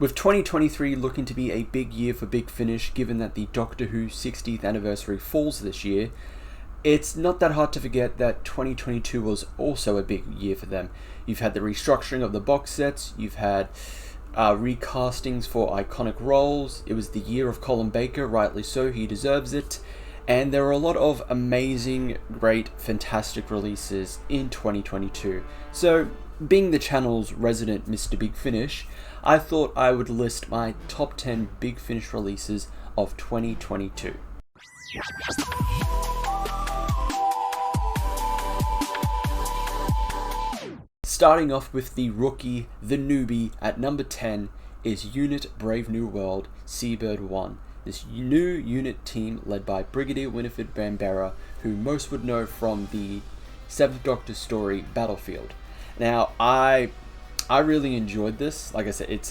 With 2023 looking to be a big year for Big Finish, given that the Doctor Who 60th anniversary falls this year, it's not that hard to forget that 2022 was also a big year for them. You've had the restructuring of the box sets, you've had recastings for iconic roles, it was the year of Colin Baker, rightly so, he deserves it, and there were a lot of amazing, great, fantastic releases in 2022. So, being the channel's resident Mr. Big Finish, I thought I would list my top 10 Big Finish releases of 2022. Starting off with the rookie, the newbie, at number 10 is Unit Brave New World, Seabird 1. This new unit team led by Brigadier Winifred Bambera, who most would know from the 7th Doctor story Battlefield. Now, I really enjoyed this. Like I said, it's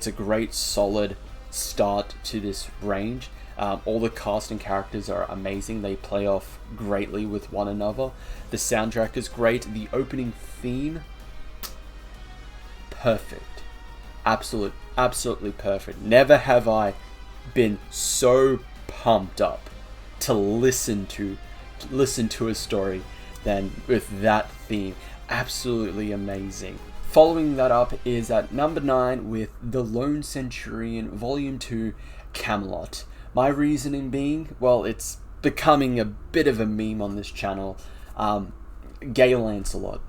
a great, solid start to this range. All the cast and characters are amazing. They play off greatly with one another. The soundtrack is great. The opening theme, perfect. Absolutely perfect. Never have I been so pumped up to listen to a story than with that theme. Absolutely amazing. Following that up is at number 9 with The Lone Centurion Volume 2 Camelot. My reasoning being, well, it's becoming a bit of a meme on this channel. Gay Lancelot.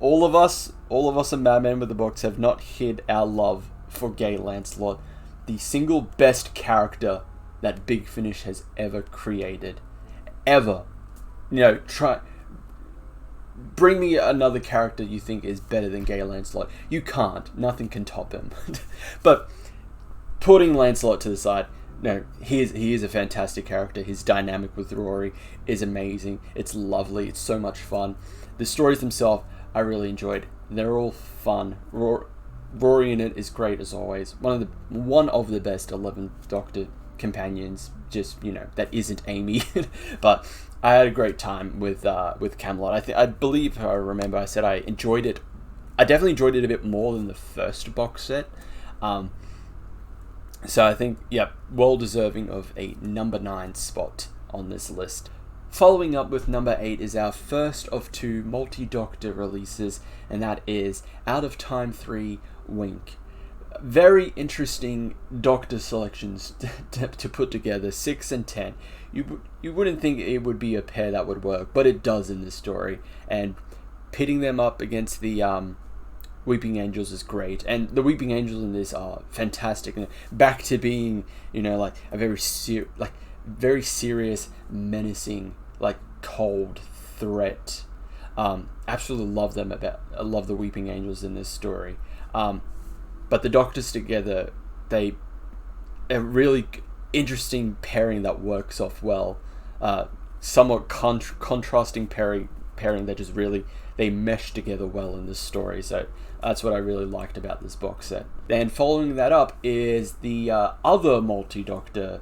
All of us in Madman with the Box have not hid our love for Gay Lancelot, the single best character that Big Finish has ever created. Ever. Bring me another character you think is better than Gay Lancelot. You can't. Nothing can top him. But putting Lancelot to the side, no, he is a fantastic character. His dynamic with Rory is amazing. It's lovely. It's so much fun. The stories themselves, I really enjoyed. They're all fun. Rory in it is great as always. One of the best 11th Doctor companions. Just, that isn't Amy. But I had a great time with Camelot. I believe I remember I said I enjoyed it. I definitely enjoyed it a bit more than the first box set. So I think, well deserving of a number 9 spot on this list. Following up with number 8 is our first of 2 multi-Doctor releases, and that is Out of Time 3 Wink. Very interesting Doctor selections to put together, 6 and 10. You wouldn't think it would be a pair that would work, but it does in this story. And pitting them up against the Weeping Angels is great, and the Weeping Angels in this are fantastic. Back to being, like a very serious, menacing, like cold threat. Absolutely love them. I love the Weeping Angels in this story. But the Doctors together, a really interesting pairing that works off well. Somewhat contrasting pairing that just really, they mesh together well in this story. So that's what I really liked about this box set. And following that up is the other multi-Doctor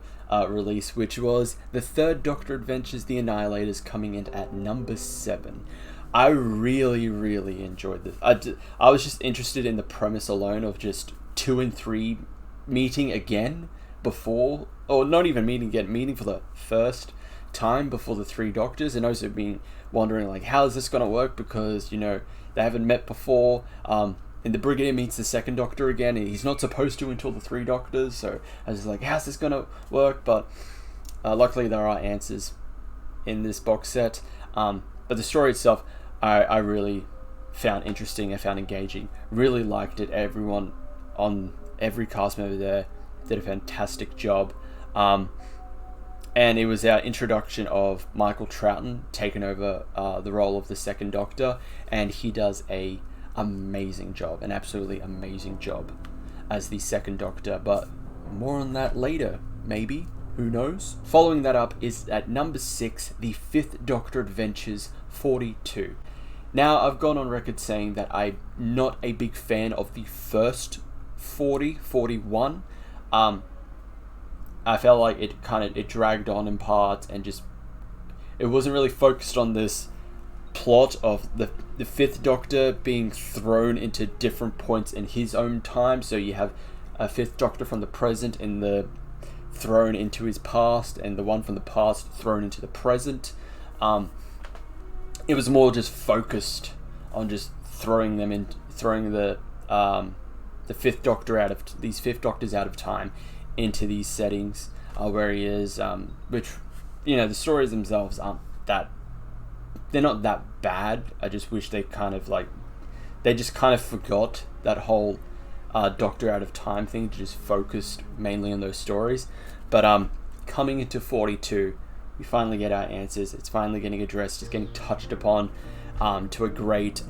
release, which was the 3rd Doctor Adventures, The Annihilators, coming in at number 7. I really enjoyed this. I was just interested in the premise alone of just 2 and 3 meeting again before, or not even meeting again, meeting for the first time before the 3 Doctors, and also being wondering like, how is this going to work, because they haven't met before. And the Brigadier meets the 2nd Doctor again, and he's not supposed to until the 3 Doctors, so I was just like, how's this going to work? But luckily there are answers in this box set. But the story itself, I really found interesting, I found engaging, really liked it. Every cast member there did a fantastic job. And it was our introduction of Michael Troughton taking over the role of the 2nd Doctor, and he does an amazing job, an absolutely amazing job as the 2nd Doctor, but more on that later, maybe, who knows. Following that up is at number 6, the 5th Doctor Adventures 42. Now, I've gone on record saying that I'm not a big fan of the first 41. I felt like it dragged on in parts, and just, it wasn't really focused on this plot of the Fifth Doctor being thrown into different points in his own time. So you have a Fifth Doctor from the present and the thrown into his past, and the one from the past thrown into the present. It was more just focused on just throwing the Fifth Doctor out of these Fifth Doctors out of time into these settings where he is, which, you know, the stories themselves aren't that, they're not that bad. I just wish they just kind of forgot that whole Doctor out of time thing, just focused mainly on those stories. But coming into 42, we finally get our answers. It's finally getting addressed. It's getting touched upon to a great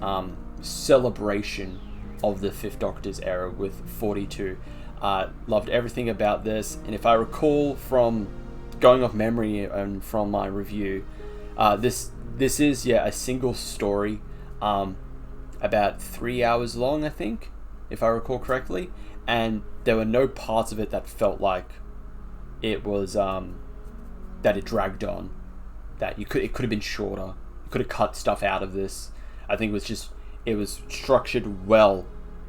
celebration of the Fifth Doctor's era with 42. Loved everything about this, and if I recall from going off memory and from my review, this is a single story, about 3 hours long, I think, if I recall correctly, and there were no parts of it that felt like it was that it dragged on, that it could have been shorter. You could have cut stuff out of this. I think it was structured well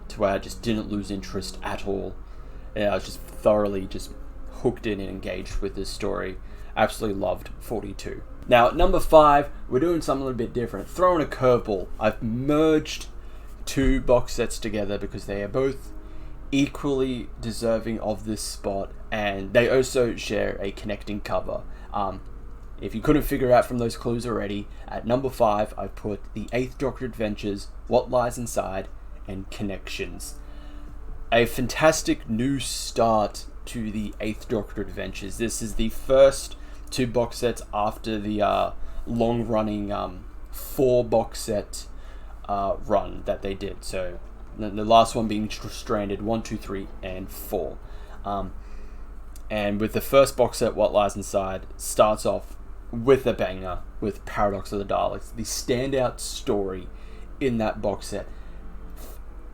to where I just didn't lose interest at all. And I was just thoroughly just hooked in and engaged with this story. Absolutely loved 42. Now at number 5, we're doing something a little bit different. Throwing a curveball. I've merged 2 box sets together because they are both equally deserving of this spot, and they also share a connecting cover. If you couldn't figure out from those clues already, at number 5 I put the 8th Doctor Adventures, What Lies Inside, and Connections. A fantastic new start to the 8th Doctor Adventures. This is the first 2 box sets after the long-running 4 box set run that they did. So the last one being Stranded 1, 2, 3, and 4. And with the first box set, What Lies Inside, starts off with a banger with Paradox of the Daleks, the standout story in that box set.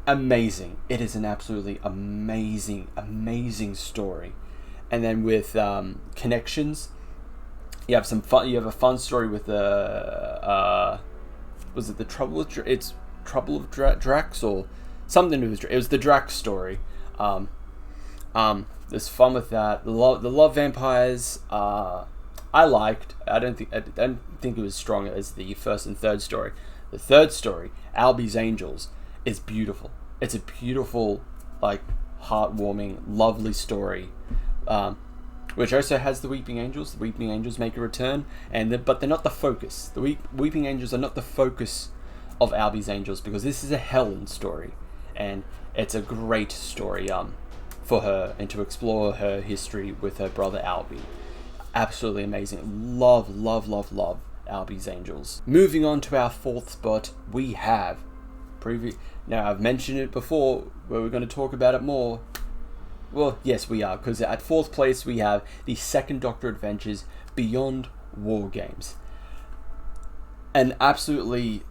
Amazing. It is an absolutely amazing story. And then with Connections, you have some fun. You have a fun story with was it the Trouble with it's Trouble of Drax or something to do with Drax. It was the Drax story. There's fun with that. The love vampires. I liked. I don't think it was strong as the first and third story. The third story, Albie's Angels, is beautiful. It's a beautiful, like, heartwarming, lovely story, which also has the Weeping Angels. The Weeping Angels make a return, but they're not the focus. The Weeping Angels are not the focus of Albie's Angels, because this is a Helen story, and it's a great story for her, and to explore her history with her brother Albie. Absolutely amazing. Love Albie's Angels. Moving on to our 4th spot, we have now I've mentioned it before, where we're going to talk about it more. Well, yes, we are, because at 4th place we have the 2nd Doctor Adventures, Beyond War Games. An absolutely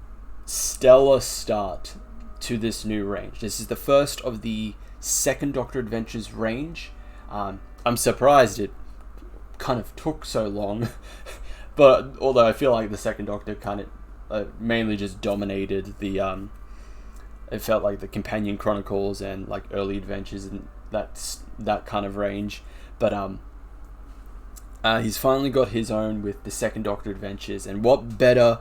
stellar start to this new range. This is the first of the 2nd Doctor Adventures range. I'm surprised it kind of took so long, but although I feel like the 2nd Doctor kind of mainly just dominated the it felt like the Companion Chronicles and like early adventures and that kind of range. But he's finally got his own with the 2nd Doctor Adventures, and what better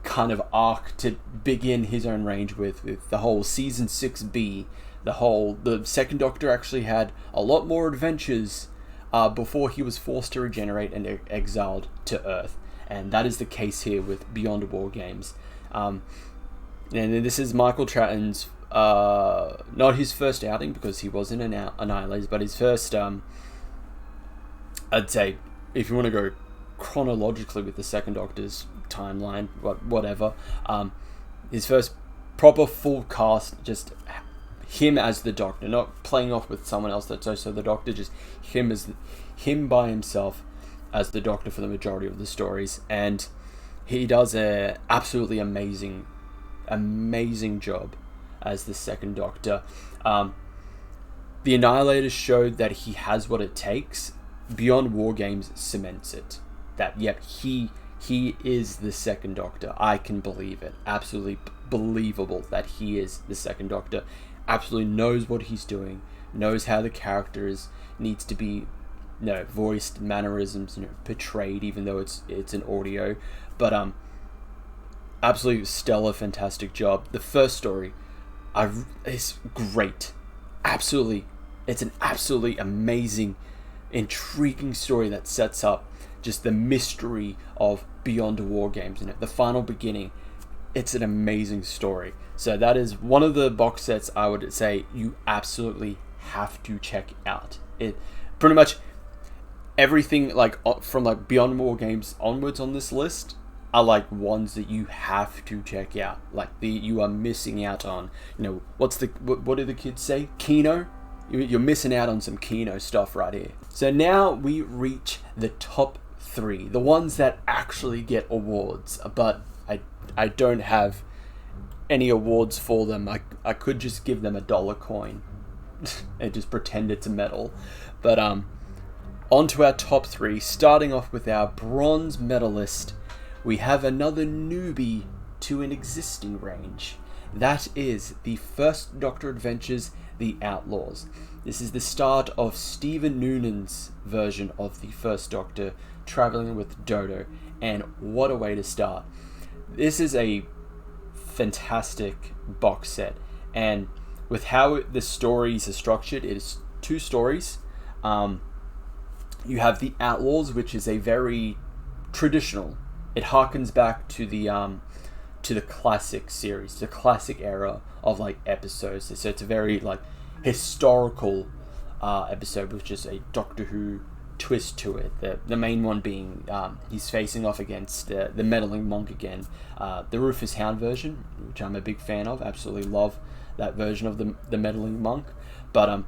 kind of arc to begin his own range with the whole season 6B. The 2nd Doctor actually had a lot more adventures before he was forced to regenerate and exiled to Earth, and that is the case here with Beyond War Games. And this is Michael Chatton's, not his first outing, because he was in Annihilators, but his first, I'd say, if you want to go chronologically with the 2nd Doctor's timeline, whatever, his first proper full cast, just him as the Doctor, not playing off with someone else that's also the Doctor, just him by himself as the Doctor for the majority of the stories, and he does a absolutely amazing job as the 2nd Doctor. The Annihilators showed that he has what it takes. Beyond War Games cements it. That, yep, he he is the second Doctor. I can believe it. Absolutely believable that he is the second Doctor. Absolutely knows what he's doing, knows how the character needs to be, voiced, mannerisms, portrayed, even though it's an audio. But absolutely stellar, fantastic job. The first story, is great. Absolutely, it's an absolutely amazing, intriguing story that sets up just the mystery of Beyond War Games. The final beginning. It's an amazing story. So that is one of the box sets I would say you absolutely have to check out. It pretty much everything from Beyond War Games onwards on this list are ones that you have to check out. You are missing out on. What do the kids say? Kino. You're missing out on some Kino stuff right here. So now we reach the top 3, the ones that actually get awards, but I don't have any awards for them. I could just give them a $1 coin and just pretend it's a medal. But on to our top 3, starting off with our bronze medalist. We have another newbie to an existing range. That is the First Doctor Adventures, The Outlaws. This is the start of Stephen Noonan's version of the First Doctor traveling with Dodo, and what a way to start. This is a fantastic box set, and with how the stories are structured, it is 2 stories. You have The Outlaws, which is a very traditional. It harkens back to the classic series, the classic era of episodes. So it's a very historical episode with just a Doctor Who twist to it. The main one being he's facing off against the meddling monk again. The Rufus Hound version, which I'm a big fan of. Absolutely love that version of the meddling monk. But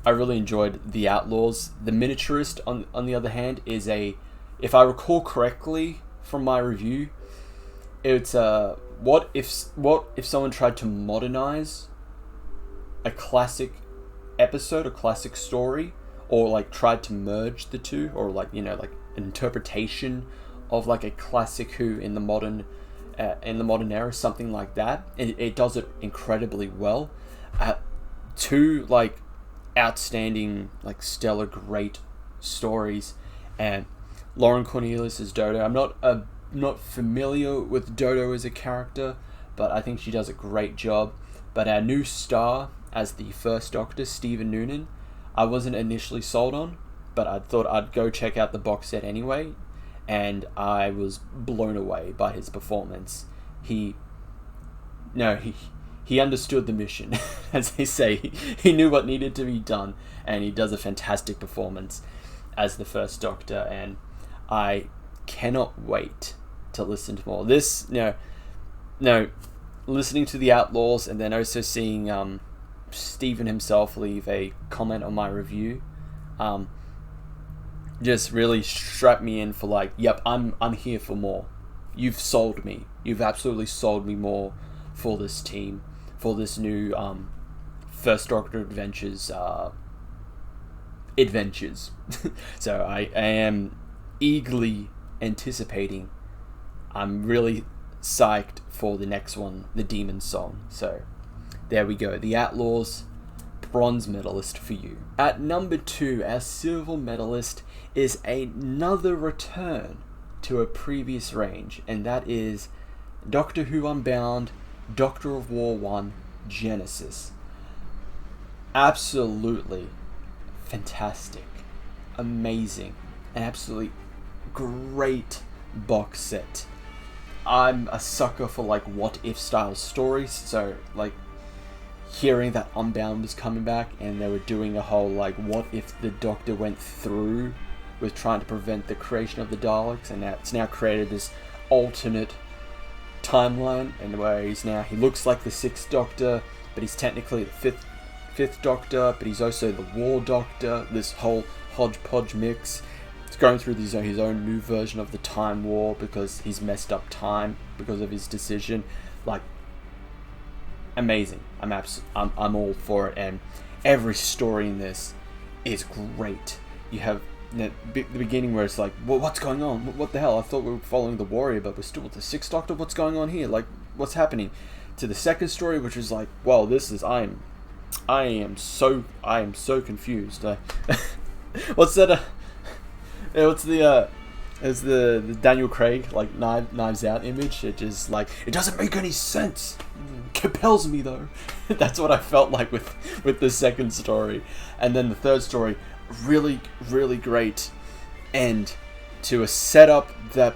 I really enjoyed The Outlaws. The Miniaturist, on the other hand, is if I recall correctly from my review, it's what if someone tried to modernize a classic episode, a classic story, or tried to merge the two, or an interpretation of a classic Who in the modern era, something like that. It does it incredibly well. 2 outstanding, stellar, great stories, and Lauren Cornelius as Dodo. I'm not familiar with Dodo as a character, but I think she does a great job. But our new star as the First Doctor, Stephen Noonan, I wasn't initially sold on, but I thought I'd go check out the box set anyway, and I was blown away by his performance. He understood the mission, as they say. He knew what needed to be done, and he does a fantastic performance as the First Doctor, and I cannot wait to listen to more. Listening to The Outlaws, and then also seeing Stephen himself leave a comment on my review, just really strapped me in for yep, I'm here for more. You've sold me. You've absolutely sold me more for this team, for this new First Doctor Adventures. So I am eagerly anticipating. I'm really psyched for the next one, the Demon Song. So there we go. The Outlaws, bronze medalist for you. At number 2, our silver medalist is another return to a previous range, and that is Doctor Who Unbound, Doctor of War 1, Genesis. Absolutely fantastic, amazing, an absolutely great box set. I'm a sucker for what if style stories, so hearing that Unbound was coming back and they were doing a whole what if the Doctor went through with trying to prevent the creation of the Daleks, and it's now created this alternate timeline, and where he looks like the 6th Doctor, but he's technically the fifth Doctor, but he's also the War Doctor. This whole hodgepodge mix. It's going through his own new version of the Time War because he's messed up time because of his decision. Amazing. I'm all for it, and every story in this is great. You have the beginning where it's like, well, what's going on? What the hell? I thought we were following the Warrior, but we're still with the Sixth Doctor. What's going on here? Like, what's happening? To the second story, which is like, well, I am so confused. What's that? It's the Daniel Craig like Knives Out image. It just like, it doesn't make any sense. Compels me though. That's what I felt like with the second story, and then the third story, really great end to a setup that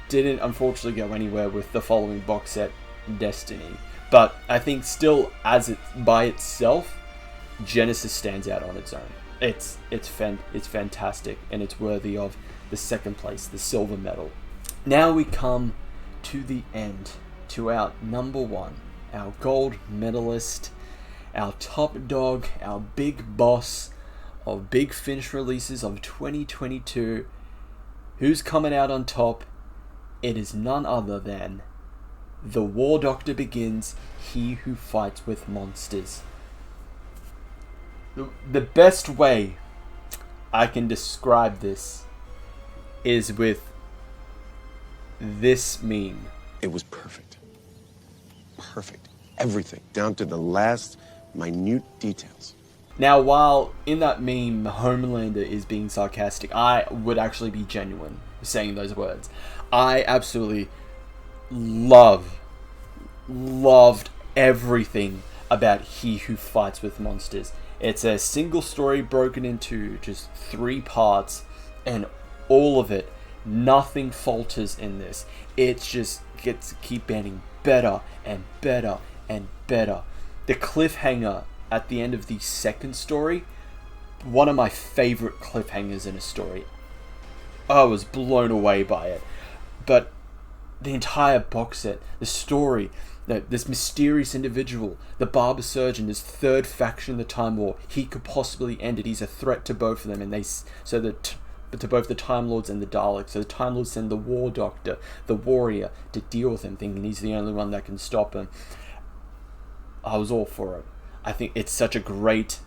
didn't unfortunately go anywhere with the following box set, Destiny. But I think still, as it by itself, Genesis stands out on its own. It's fantastic, and it's worthy of the second place, the silver medal. Now we come to the end, to our number one, our gold medalist, our top dog, our big boss of Big Finish releases of 2022. Who's coming out on top? It is none other than The War Doctor Begins, He Who Fights with Monsters. The best way I can describe this is with this meme. It was perfect. Perfect. Everything, down to the last minute details. Now, while in that meme, Homelander is being sarcastic, I would actually be genuine saying those words. I absolutely loved everything about He Who Fights with Monsters. It's a single story broken into just 3 parts, and all of it, nothing falters in this. It just gets to keep getting better and better and better. The cliffhanger at the end of the second story, one of my favorite cliffhangers in a story. I was blown away by it. But the entire box set, the story, this mysterious individual, the barber surgeon, this third faction in the Time War, he could possibly end it. He's a threat to both of them, and to both the Time Lords and the Daleks. So the Time Lords send the War Doctor, the Warrior, to deal with him, thinking he's the only one that can stop him. I was all for it. I think it's such a great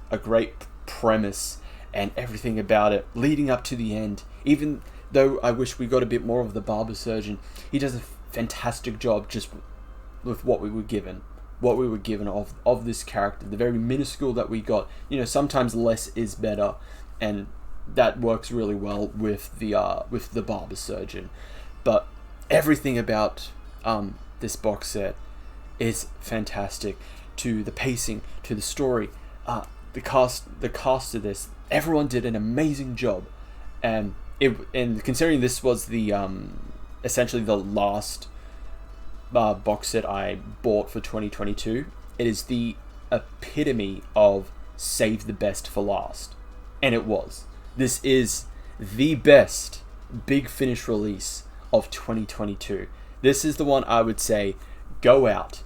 premise, and everything about it leading up to the end. Even though I wish we got a bit more of the barber surgeon, he does a fantastic job just with what we were given of this character, the very minuscule that we got. You know, sometimes less is better, and that works really well with the barber surgeon. But everything about this box set is fantastic. To the pacing, to the story, the cast of this, everyone did an amazing job, and considering this was the essentially the last box set I bought for 2022, it is the epitome of save the best for last, and it was. This is the best Big Finish release of 2022. This is the one I would say, go out.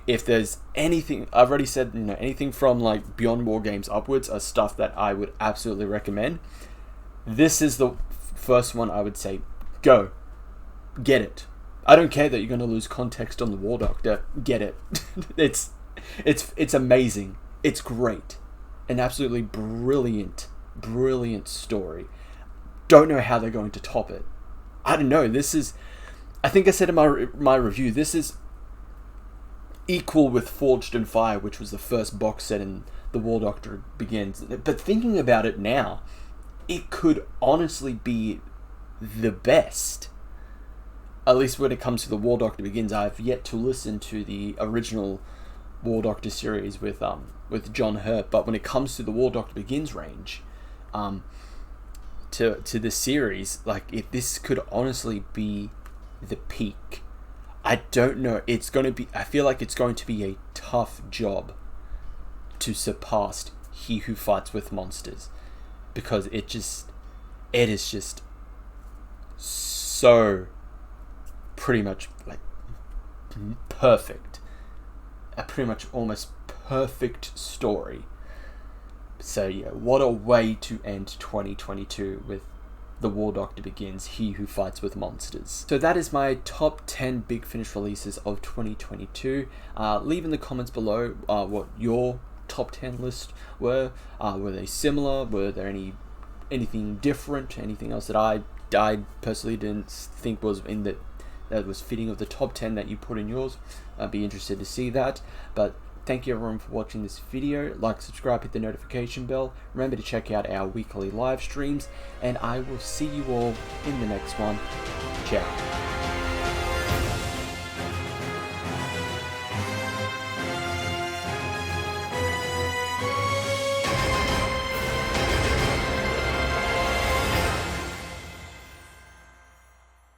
If there's anything, I've already said, anything from like Beyond War Games upwards are stuff that I would absolutely recommend. This is the first one I would say, go, get it. I don't care that you're going to lose context on the War Doctor. Get it. It's amazing. It's great. An absolutely brilliant story. Don't know how they're going to top it. I don't know. This is, I think I said in my review, this is equal with Forged in Fire, which was the first box set in The War Doctor Begins. But thinking about it now, it could honestly be the best. At least when it comes to The War Doctor Begins. I've yet to listen to the original War Doctor series with John Hurt, but when it comes to the War Doctor Begins range, to the series, like, this could honestly be the peak. I don't know. I feel like it's going to be a tough job to surpass He Who Fights with Monsters, because it is just so pretty much like perfect. A pretty much almost perfect story. So yeah, what a way to end 2022 with The War Doctor Begins, He Who Fights with Monsters. So that is my top 10 Big Finish releases of 2022. Leave in the comments below what your top 10 list were. Were they similar? Were there any anything different, anything else that I personally didn't think was in that was fitting of the top 10 that you put in yours. I'd be interested to see that. But thank you everyone for watching this video. Like, subscribe, hit the notification bell. Remember to check out our weekly live streams, and I will see you all in the next one. Ciao.